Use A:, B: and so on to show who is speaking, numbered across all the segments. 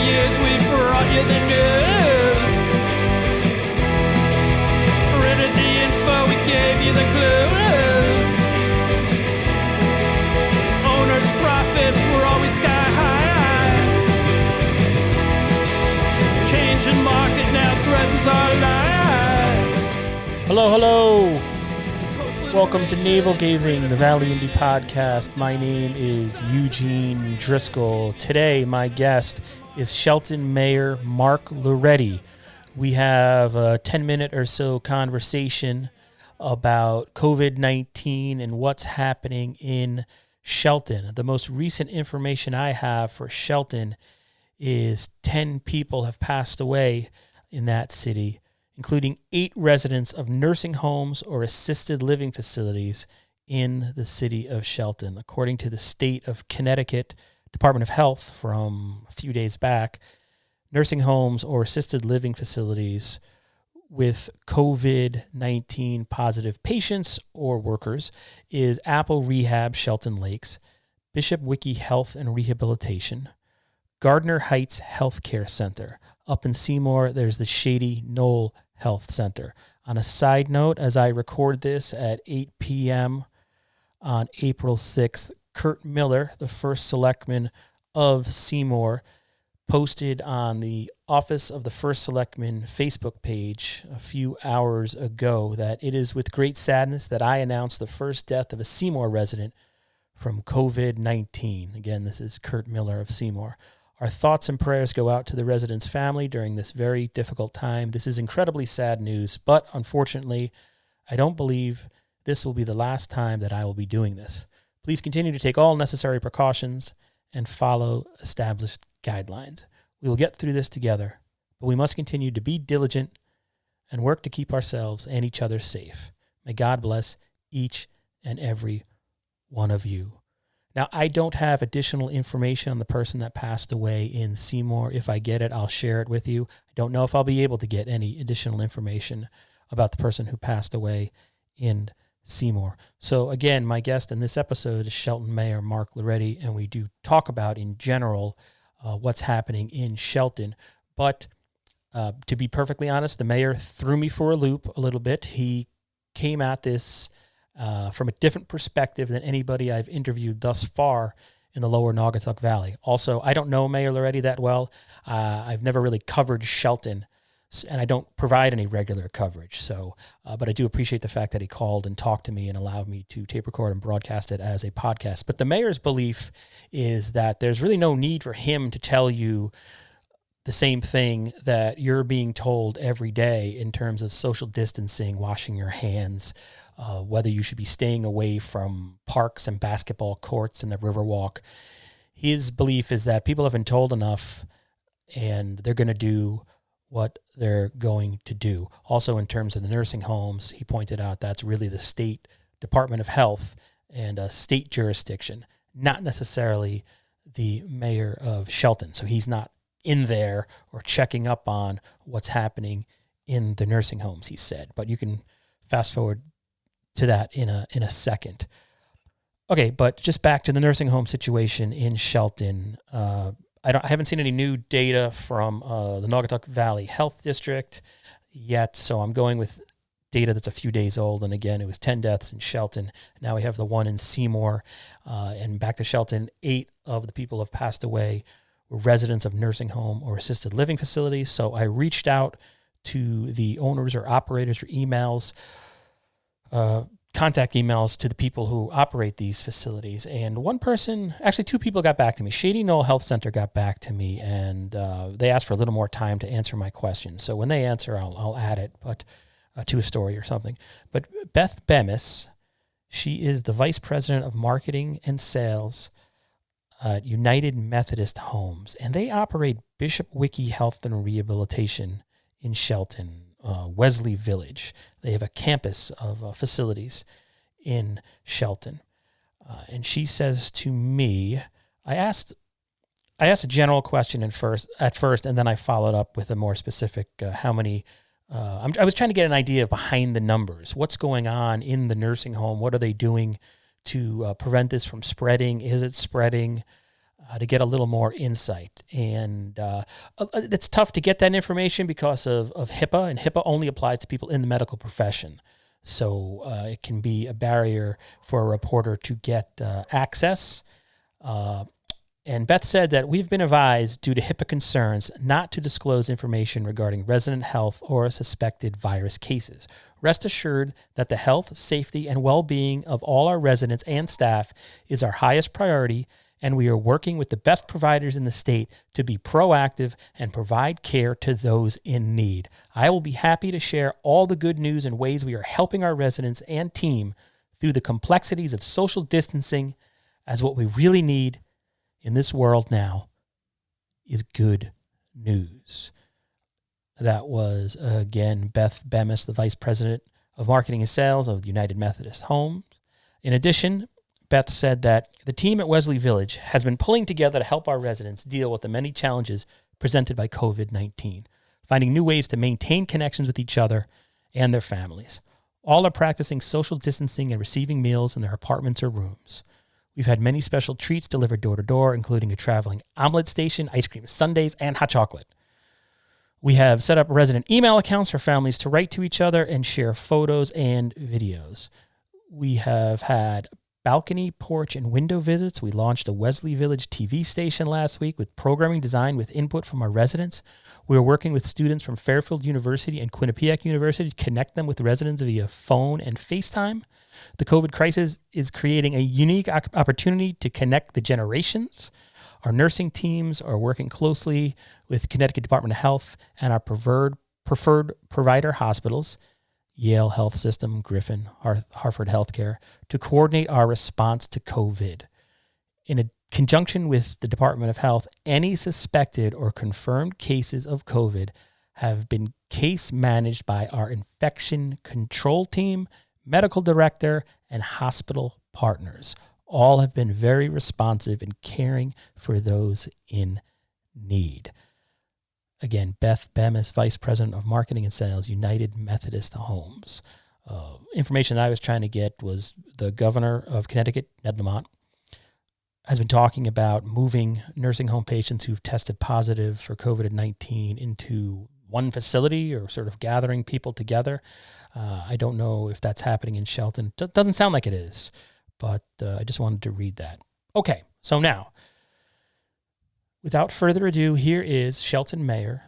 A: years we brought you the news. Printed the info, we gave you the clues. Owners' profits were always sky high. Changing market now threatens our lives.
B: Hello. Welcome to Navel Gazing, the Valley Indy Podcast. My name is Eugene Driscoll. Today, my guest is Shelton Mayor Mark Lauretti. We have a 10-minute or so conversation about COVID-19 and what's happening in Shelton. The most recent information I have for Shelton is 10 people have passed away in that city, including 8 residents of nursing homes or assisted living facilities in the city of Shelton. According to the state of Connecticut Department of Health from a few days back, nursing homes or assisted living facilities with COVID-19 positive patients or workers is Apple Rehab Shelton Lakes, Bishop Wiki Health and Rehabilitation, Gardner Heights Healthcare Center. Up in Seymour, there's the Shady Knoll Health Center. On a side note, as I record this at 8 p.m. on April 6th, Kurt Miller, the first selectman of Seymour, posted on the Office of the First Selectman Facebook page a few hours ago that it is with great sadness that I announce the first death of a Seymour resident from COVID-19. Again, this is Kurt Miller of Seymour. Our thoughts and prayers go out to the resident's family during this very difficult time. This is incredibly sad news, but unfortunately, I don't believe this will be the last time that I will be doing this. Please continue to take all necessary precautions and follow established guidelines. We will get through this together, but we must continue to be diligent and work to keep ourselves and each other safe. May God bless each and every one of you. Now, I don't have additional information on the person that passed away in Seymour. If I get it, I'll share it with you. I don't know if I'll be able to get any additional information about the person who passed away in Seymour. So again, my guest in this episode is Shelton Mayor Mark Lauretti, and we do talk about in general what's happening in Shelton. But to be perfectly honest, the mayor threw me for a loop a little bit. He came at this from a different perspective than anybody I've interviewed thus far in the lower Naugatuck Valley. Also, I don't know Mayor Lauretti that well. I've never really covered Shelton, and I don't provide any regular coverage. So, but I do appreciate the fact that he called and talked to me and allowed me to tape record and broadcast it as a podcast. But the mayor's belief is that there's really no need for him to tell you the same thing that you're being told every day in terms of social distancing, washing your hands, whether you should be staying away from parks and basketball courts and the Riverwalk. His belief is that people have been told enough and they're going to do what they're going to do. Also, in terms of the nursing homes, he pointed out that's really the state Department of Health and a state jurisdiction, not necessarily the mayor of Shelton. So he's not in there or checking up on what's happening in the nursing homes, he said. But you can fast forward to that in a second. Okay, but just back to the nursing home situation in Shelton. I haven't seen any new data from the Naugatuck Valley Health District yet, so I'm going with data that's a few days old. And again, it was 10 deaths in Shelton. Now we have the one in Seymour. And back to Shelton, 8 of the people have passed away were residents of nursing home or assisted living facilities. So I reached out to the owners or operators or contact emails to the people who operate these facilities. And actually 2 people got back to me. Shady Knoll Health Center got back to me, and they asked for a little more time to answer my question. So when they answer, I'll add it, but to a story or something. But Beth Bemis, she is the Vice President of Marketing and Sales at United Methodist Homes, and they operate Bishop Wiki Health and Rehabilitation in Shelton, Wesley Village. They have a campus of facilities in Shelton. And she says to me, I asked a general question at first, and then I followed up with a more specific how many. I was trying to get an idea behind the numbers. What's going on in the nursing home? What are they doing to prevent this from spreading? Is it spreading? to get a little more insight. And it's tough to get that information because of HIPAA, and HIPAA only applies to people in the medical profession. So it can be a barrier for a reporter to get access. And Beth said that we've been advised due to HIPAA concerns not to disclose information regarding resident health or suspected virus cases. Rest assured that the health, safety, and well-being of all our residents and staff is our highest priority, and we are working with the best providers in the state to be proactive and provide care to those in need. I will be happy to share all the good news and ways we are helping our residents and team through the complexities of social distancing, as what we really need in this world now is good news. That was, again, Beth Bemis, the Vice President of Marketing and Sales of the United Methodist Homes. In addition, Beth said that the team at Wesley Village has been pulling together to help our residents deal with the many challenges presented by COVID-19, finding new ways to maintain connections with each other and their families. All are practicing social distancing and receiving meals in their apartments or rooms. We've had many special treats delivered door to door, including a traveling omelet station, ice cream sundaes, and hot chocolate. We have set up resident email accounts for families to write to each other and share photos and videos. We have had balcony, porch, and window visits. We launched a Wesley Village TV station last week with programming designed with input from our residents. We are working with students from Fairfield University and Quinnipiac University to connect them with residents via phone and FaceTime. The COVID crisis is creating a unique opportunity to connect the generations. Our nursing teams are working closely with Connecticut Department of Health and our preferred provider hospitals, Yale Health System, Griffin, Hartford Healthcare, to coordinate our response to COVID. In conjunction with the Department of Health, any suspected or confirmed cases of COVID have been case managed by our infection control team, medical director, and hospital partners. All have been very responsive in caring for those in need. Again, Beth Bemis, Vice President of Marketing and Sales, United Methodist Homes. Information I was trying to get was the governor of Connecticut, Ned Lamont, has been talking about moving nursing home patients who've tested positive for COVID-19 into one facility or sort of gathering people together. I don't know if that's happening in Shelton. It doesn't sound like it is, but I just wanted to read that. Okay, so now, without further ado, here is Shelton Mayor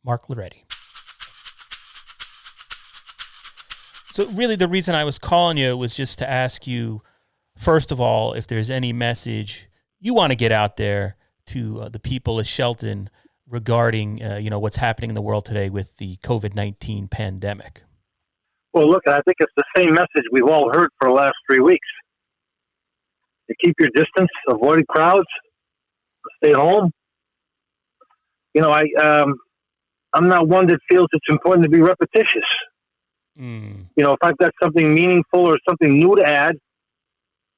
B: Mark Lauretti. So really the reason I was calling you was just to ask you, first of all, if there's any message you want to get out there to the people of Shelton regarding what's happening in the world today with the COVID-19 pandemic.
C: Well, look, I think it's the same message we've all heard for the last 3 weeks. To keep your distance, avoid crowds, stay home. I'm not one that feels it's important to be repetitious. If I've got something meaningful or something new to add,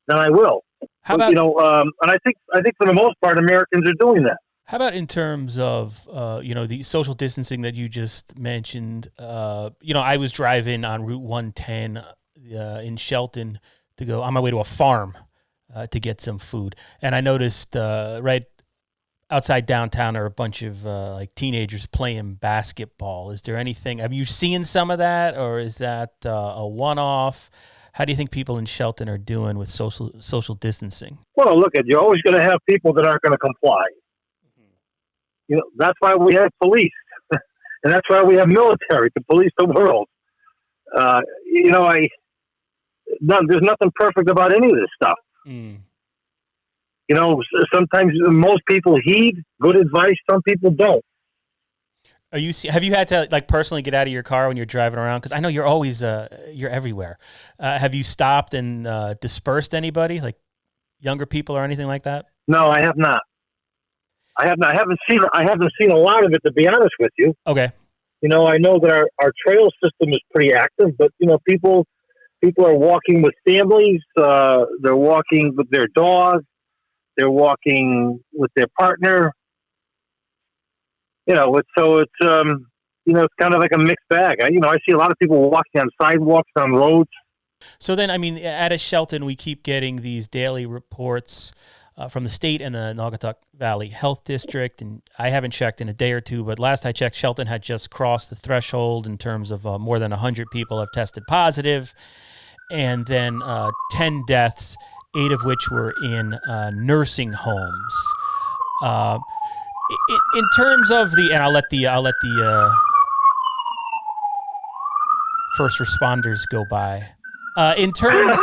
C: then I will.
B: How about,
C: and I think for the most part, Americans are doing that.
B: How about in terms of, the social distancing that you just mentioned? I was driving on Route 110 in Shelton to go on my way to a farm to get some food. And I noticed right outside downtown are a bunch of teenagers playing basketball. Is there anything, have you seen some of that, or is that a one-off? How do you think people in Shelton are doing with social distancing?
C: Well, look, you're always going to have people that aren't going to comply. That's why we have police, and that's why we have military to police the world. There's nothing perfect about any of this stuff. Sometimes most people heed good advice. Some people don't.
B: Have you had to personally get out of your car when you're driving around? Because I know you're always you're everywhere. Have you stopped and dispersed anybody, like younger people or anything like that?
C: No, I have not. I haven't seen a lot of it, to be honest with you.
B: Okay.
C: I know that our trail system is pretty active, but people are walking with families. They're walking with their dog. They're walking with their partner. It's kind of like a mixed bag. I see a lot of people walking on sidewalks, on roads.
B: So then, out of Shelton, we keep getting these daily reports from the state and the Naugatuck Valley Health District. And I haven't checked in a day or two, but last I checked, Shelton had just crossed the threshold in terms of more than 100 people have tested positive, and then 10 deaths, 8 of which were in nursing homes. In terms of and I'll let the first responders go by. In terms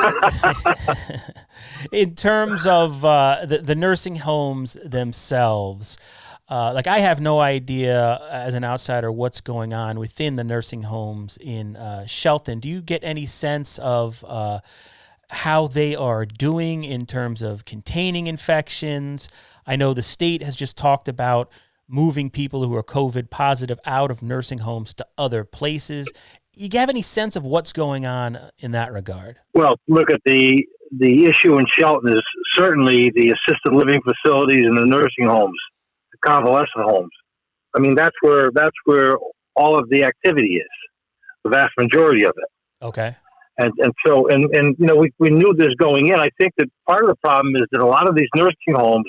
B: of the nursing homes themselves, like I have no idea as an outsider what's going on within the nursing homes in Shelton. Do you get any sense of how they are doing in terms of containing infections? I know the state has just talked about moving people who are COVID positive out of nursing homes to other places. You have any sense of what's going on in that regard?
C: Well, look at the issue in Shelton is certainly the assisted living facilities and the nursing homes, the convalescent homes. I mean, that's where all of the activity is, the vast majority of it.
B: Okay.
C: And so you know, we knew this going in. I think that part of the problem is that a lot of these nursing homes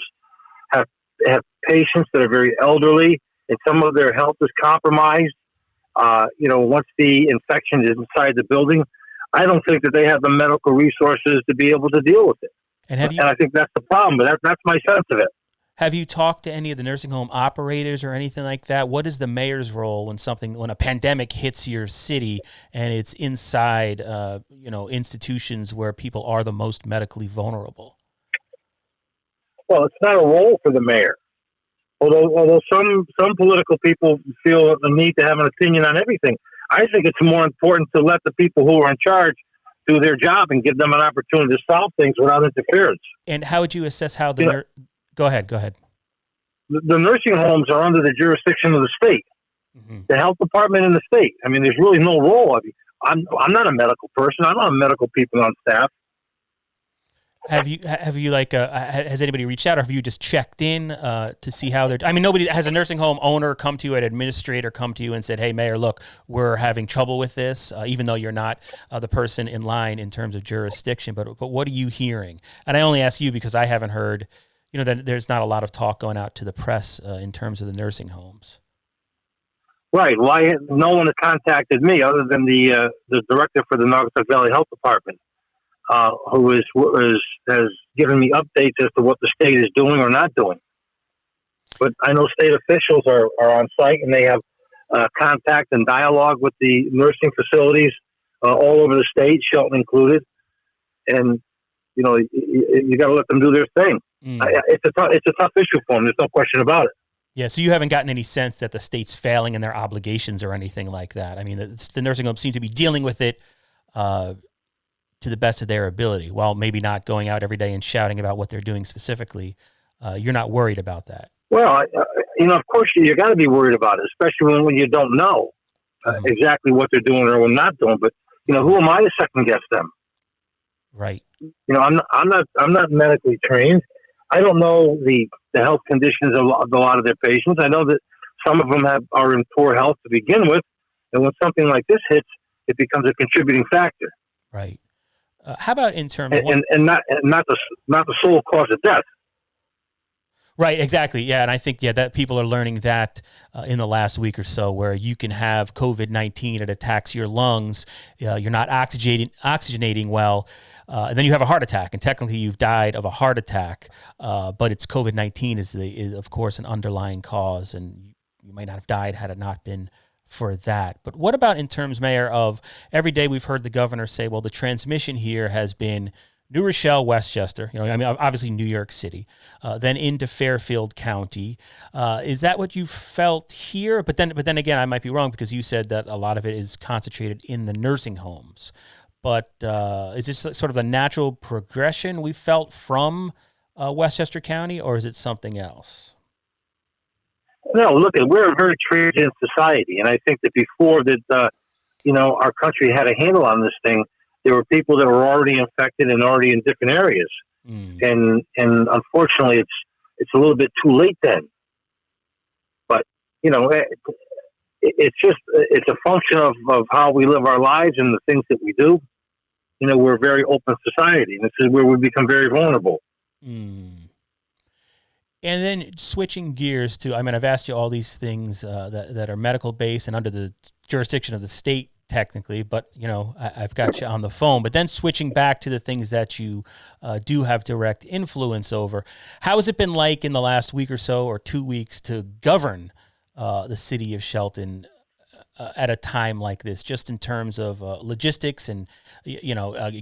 C: have patients that are very elderly, and some of their health is compromised. You know, once the infection is inside the building, I don't think that they have the medical resources to be able to deal with it. And I think that's the problem. But that's my sense of it.
B: Have you talked to any of the nursing home operators or anything like that? What is the mayor's role when a pandemic hits your city and it's inside, you know, institutions where people are the most medically vulnerable?
C: Well, it's not a role for the mayor. Although some political people feel the need to have an opinion on everything, I think it's more important to let the people who are in charge do their job and give them an opportunity to solve things without interference.
B: And how would you assess how the Go ahead.
C: The nursing homes are under the jurisdiction of the state, the health department in the state. I mean, there's really no role. I mean, I'm not a medical person. I don't have medical people on staff.
B: Have you has anybody reached out, or have you just checked in to see how they're? I mean, nobody has a nursing home owner come to you, an administrator come to you and said, "Hey, Mayor, look, we're having trouble with this," even though you're not the person in line in terms of jurisdiction. But what are you hearing? And I only ask you because I haven't heard. You know, that there's not a lot of talk going out to the press in terms of the nursing homes.
C: Right. Why no one has contacted me other than the director for the Naugatuck Valley Health Department, who has given me updates as to what the state is doing or not doing. But I know state officials are on site and they have contact and dialogue with the nursing facilities all over the state, Shelton included. And, you know, you got to let them do their thing. It's a tough issue for them. There's no question about it.
B: Yeah, so you haven't gotten any sense that the state's failing in their obligations or anything like that. I mean, the nursing homes seem to be dealing with it to the best of their ability, while maybe not going out every day and shouting about what they're doing specifically. You're not worried about that.
C: Well, you know, of course you got to be worried about it, especially when you don't know exactly what they're doing or not doing. But you know, who am I to second guess them?
B: Right.
C: You know, I'm not medically trained. I don't know the health conditions of a lot of their patients. I know that some of them are in poor health to begin with, and when something like this hits, it becomes a contributing factor.
B: Right. How about in terms of
C: and not the sole cause of death?
B: Right, exactly. Yeah, and I think that people are learning that in the last week or so, where you can have COVID-19, it attacks your lungs, you're not oxygenating well, and then you have a heart attack, and technically you've died of a heart attack, but it's COVID-19 is of course an underlying cause, and you might not have died had it not been for that. But what about in terms, Mayor, of every day we've heard the governor say, well, the transmission here has been New Rochelle, Westchester, you know, I mean, obviously New York City, then into Fairfield County. Is that what you felt here? But then again, I might be wrong because you said that a lot of it is concentrated in the nursing homes. But is this sort of the natural progression we felt from Westchester County, or is it something else?
C: No, look, we're a very transient society, and I think that before that, our country had a handle on this thing. There were people that were already infected and already in different areas, and unfortunately, it's a little bit too late then. But it's a function of how we live our lives and the things that we do. You know, we're a very open society, and this is where we become very vulnerable.
B: And then switching gears to, I mean, I've asked you all these things that are medical based and under the jurisdiction of the state technically, but I've got you on the phone. But then switching back to the things that you do have direct influence over, how has it been like in the last week or so, or 2 weeks, to govern the city of Shelton at a time like this, just in terms of logistics and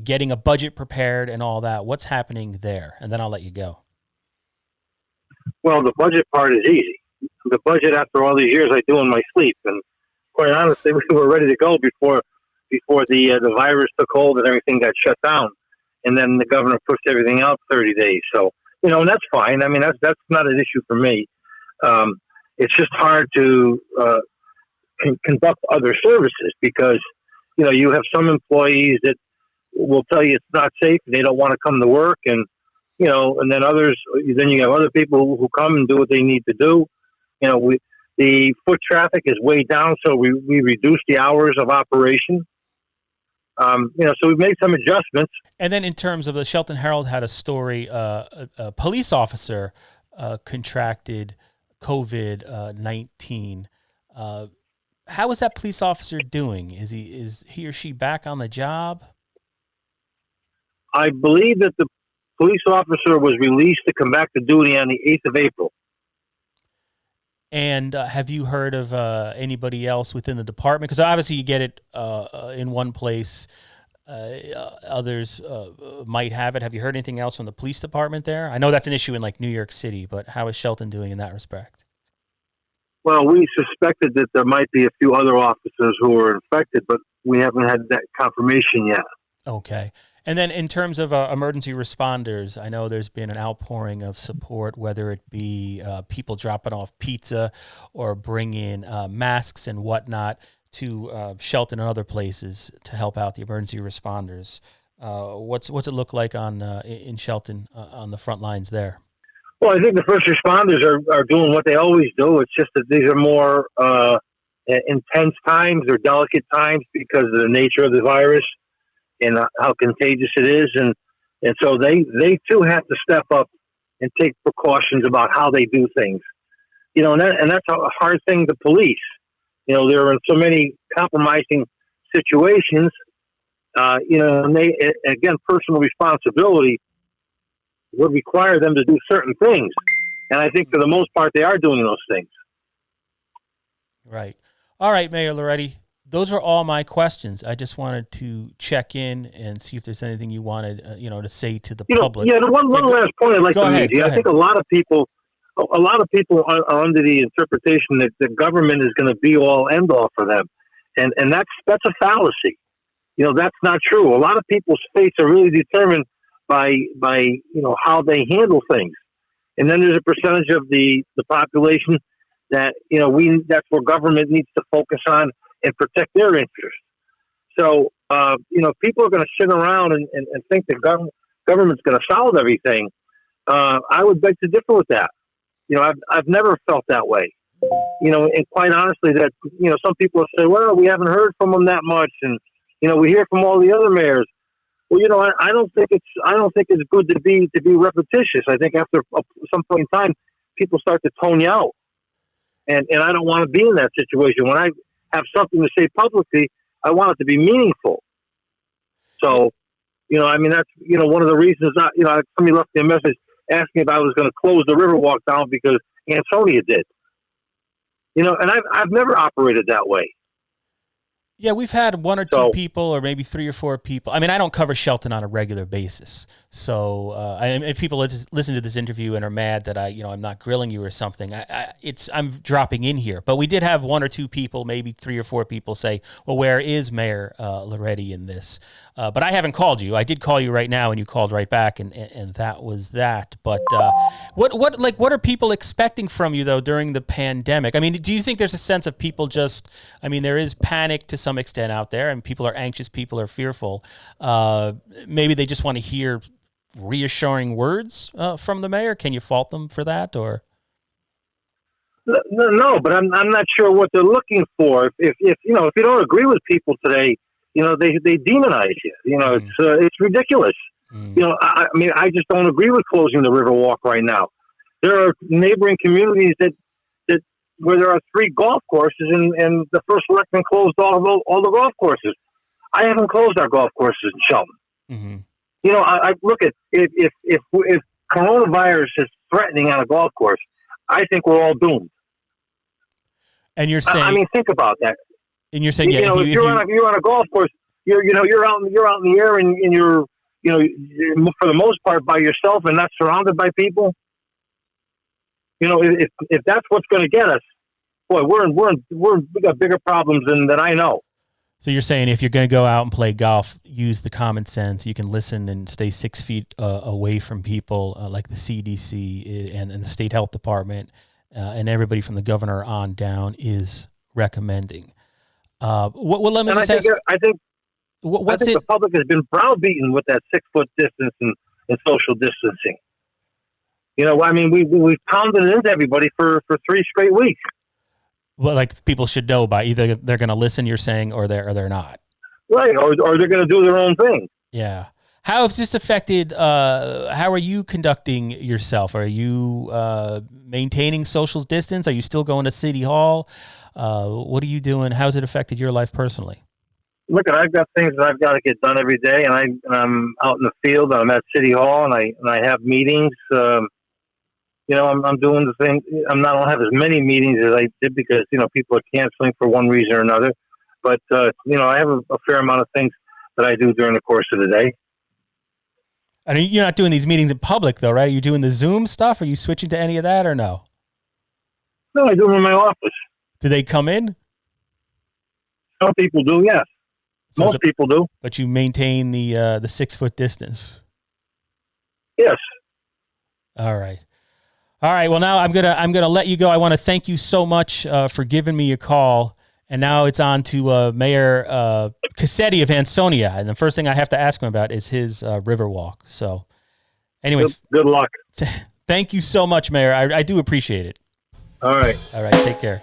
B: getting a budget prepared and all that? What's happening there? And then I'll let you go.
C: Well, the budget part is easy. The budget, after all these years, I do in my sleep. And quite honestly, we were ready to go before the virus took hold and everything got shut down. And then the governor pushed everything out 30 days. So, and that's fine. I mean, that's not an issue for me. It's just hard to conduct other services because, you have some employees that will tell you it's not safe and they don't want to come to work. And and then you have other people who come and do what they need to do. The foot traffic is way down, so we reduced the hours of operation. So we've made some adjustments.
B: And then in terms of the Shelton Herald had a story, a police officer contracted COVID-19. How is that police officer doing? Is he or she back on the job?
C: I believe that the police officer was released to come back to duty on the 8th of April.
B: And have you heard of anybody else within the department? Because obviously you get it in one place. Others might have it. Have you heard anything else from the police department there? I know that's an issue in like New York City, but how is Shelton doing in that respect?
C: Well, we suspected that there might be a few other officers who were infected, but we haven't had that confirmation yet.
B: Okay. And then in terms of emergency responders, I know there's been an outpouring of support, whether it be people dropping off pizza or bringing masks and whatnot to Shelton and other places to help out the emergency responders. What's it look like in Shelton on the front lines there?
C: Well, I think the first responders are doing what they always do. It's just that these are more intense times or delicate times because of the nature of the virus and how contagious it is. And so they too have to step up and take precautions about how they do things. And that's a hard thing to police. There are so many compromising situations, and they, again, personal responsibility would require them to do certain things. And I think for the most part, they are doing those things.
B: Right. All right, Mayor Lauretti. Those are all my questions. I just wanted to check in and see if there's anything you wanted, to say to the public.
C: Yeah, one last point I'd like to make. I think a lot of people are under the interpretation that the government is going to be all end all for them, and that's a fallacy. That's not true. A lot of people's fates are really determined by how they handle things, and then there's a percentage of the population that that's where government needs to focus on and protect their interests. So, people are going to sit around and think that government's going to solve everything. I would beg to differ with that. I've never felt that way. And quite honestly, that some people say, well, we haven't heard from them that much, and we hear from all the other mayors. Well, I don't think it's good to be repetitious. I think after some point in time, people start to tone you out, and I don't want to be in that situation. When I have something to say publicly, I want it to be meaningful. So, that's one of the reasons. Somebody left me a message asking if I was going to close the Riverwalk down because Ansonia did. And I've never operated that way.
B: Yeah, we've had one or two people, or maybe 3 or 4 people. I mean, I don't cover Shelton on a regular basis, so if people listen to this interview and are mad that I'm not grilling you or something, I'm dropping in here. But we did have 1 or 2 people, maybe 3 or 4 people, say, "Well, where is Mayor Lauretti in this?" But I haven't called you. I did call you right now, and you called right back, and that was that. But what are people expecting from you though during the pandemic? I mean, do you think there's a sense of people there is panic to some extent out there, and people are anxious, people are fearful. Maybe they just want to hear reassuring words from the mayor. Can you fault them for that, or?
C: No, but I'm not sure what they're looking for. If you don't agree with people today, they demonize you. It's ridiculous. I just don't agree with closing the Riverwalk right now. There are neighboring communities that where there are 3 golf courses, and the first selectman closed all the golf courses. I haven't closed our golf courses in Shelton.
B: Mm-hmm.
C: You know, I look at if coronavirus is threatening on a golf course, I think we're all doomed.
B: And you're saying,
C: I mean, think about that.
B: And you're saying,
C: if you're on a golf course, you're out in the air, and you're for the most part by yourself and not surrounded by people. You know, if that's what's going to get us, boy, we got bigger problems than I know.
B: So you're saying if you're going to go out and play golf, use the common sense. You can listen and stay 6 feet away from people, like the CDC and the state health department, and everybody from the governor on down is recommending. Let me just ask.
C: I think the public has been browbeaten with that 6 foot distance and social distancing. You know, I mean, we've pounded it into everybody for 3 straight weeks.
B: Well, like people should know by either they're going to listen, you're saying, or they're not.
C: Right, or they're going to do their own thing.
B: Yeah. How has this affected, how are you conducting yourself? Are you maintaining social distance? Are you still going to City Hall? What are you doing? How's it affected your life personally?
C: Look, I've got things that I've got to get done every day, and I'm out in the field, and I'm at City Hall, and I have meetings. You know, I'm doing the thing. I don't have as many meetings as I did because, you know, people are canceling for one reason or another. But, you know, I have a fair amount of things that I do during the course of the day.
B: I mean, you're not doing these meetings in public, though, right? Are you doing the Zoom stuff? Are you switching to any of that or no?
C: No, I do them in my office.
B: Do they come in?
C: Some people do, yes.
B: So
C: most people do.
B: But you maintain the 6 foot distance.
C: Yes.
B: All right. Well, now I'm gonna let you go. I want to thank you so much for giving me a call. And now it's on to Mayor Cassetti of Ansonia. And the first thing I have to ask him about is his Riverwalk. So, anyways,
C: good luck.
B: Thank you so much, Mayor. I do appreciate it.
C: All right.
B: Take care.